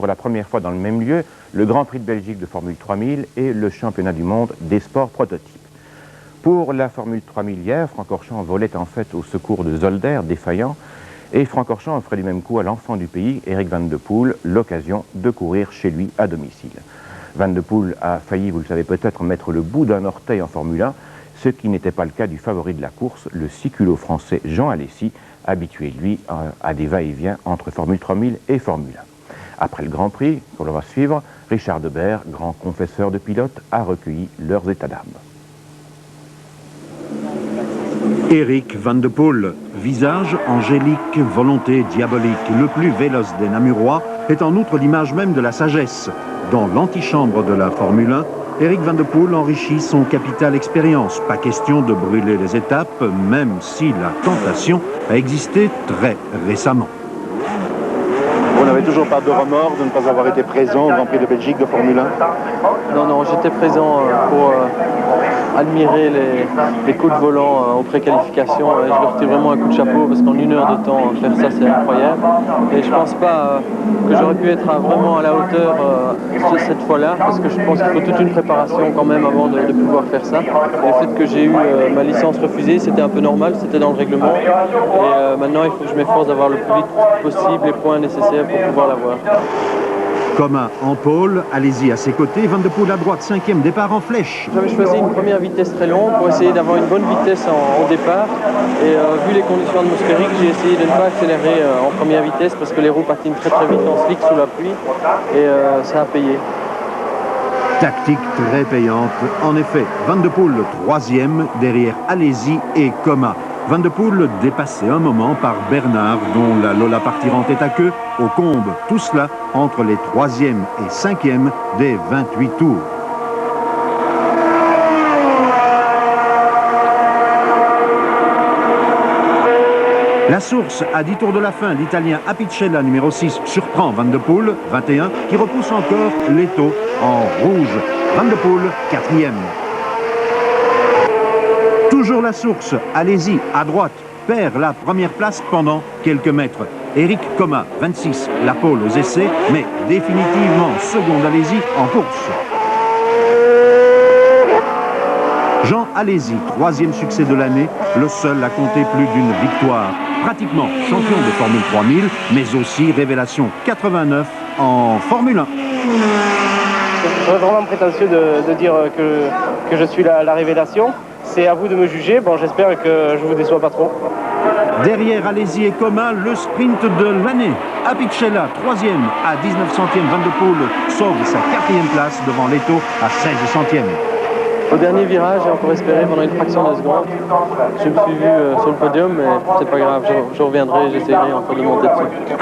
pour la première fois dans le même lieu le Grand Prix de Belgique de Formule 3000 et le Championnat du monde des sports prototypes. Pour la Formule 3000 hier, Francorchamps volait en fait au secours de Zolder, défaillant, et Francorchamps offrait du même coup à l'enfant du pays, Eric Van de Poel, l'occasion de courir chez lui à domicile. Van de Poel a failli, vous le savez peut-être, mettre le bout d'un orteil en Formule 1, ce qui n'était pas le cas du favori de la course, le siculo-français Jean Alesi, habitué lui à des va-et-vient entre Formule 3000 et Formule 1. Après le Grand Prix, qu'on va suivre, Richard Debert, grand confesseur de pilotes, a recueilli leurs états d'âme. Eric Van de Poel, visage angélique, volonté diabolique, le plus véloce des Namurois, est en outre l'image même de la sagesse. Dans l'antichambre de la Formule 1, Eric Van de Poel enrichit son capital expérience. Pas question de brûler les étapes, même si la tentation a existé très récemment. Vous n'avez toujours pas de remords de ne pas avoir été présent au Grand Prix de Belgique de Formule 1? Non, j'étais présent pour admirer les coups de volant aux préqualifications. Je leur tire vraiment un coup de chapeau parce qu'en 1 heure de temps, faire ça c'est incroyable. Et je pense pas que j'aurais pu être vraiment à la hauteur cette fois-là, parce que je pense qu'il faut toute une préparation quand même avant de pouvoir faire ça. Et le fait que j'ai eu ma licence refusée, c'était un peu normal, c'était dans le règlement. Et maintenant, il faut que je m'efforce d'avoir le plus vite possible les points nécessaires pour pouvoir l'avoir. Coma en pôle, Alesi à ses côtés, Van de Poel à droite, 5e, départ en flèche. J'avais choisi une première vitesse très longue pour essayer d'avoir une bonne vitesse au départ. Et vu les conditions atmosphériques, j'ai essayé de ne pas accélérer en première vitesse parce que les roues patinent très vite en slick sous la pluie. Et ça a payé. Tactique très payante. En effet, Van de Poel le 3e, derrière Alesi et Coma. Van de Poel dépassé un moment par Bernard, dont la Lola partirante est à queue, au combe. Tout cela entre les 3e et 5e des 28 tours. La source, à 10 tours de la fin, l'Italien Apicella, numéro 6, surprend Van de Poel, 21, qui repousse encore Leto en rouge. Van de Poel, 4e. Toujours la source, Alesi à droite, perd la première place pendant quelques mètres. Eric Coma, 26, la pole aux essais, mais définitivement second Alesi en course. Jean Alesi, 3e succès de l'année, le seul à compter plus d'une victoire. Pratiquement champion de Formule 3000, mais aussi révélation 89 en Formule 1. Je serais vraiment prétentieux de dire que je suis la révélation. C'est à vous de me juger. Bon, j'espère que je vous déçois pas trop. Derrière Alesi et Coma, le sprint de l'année. Apicella, 3e à 19 centièmes. Van de Poel sauve sa 4e place devant Leto à 16 centièmes. Au dernier virage, j'ai encore espéré pendant une fraction de seconde. Je me suis vu sur le podium, mais c'est pas grave, je reviendrai, j'essaierai encore de monter dessus.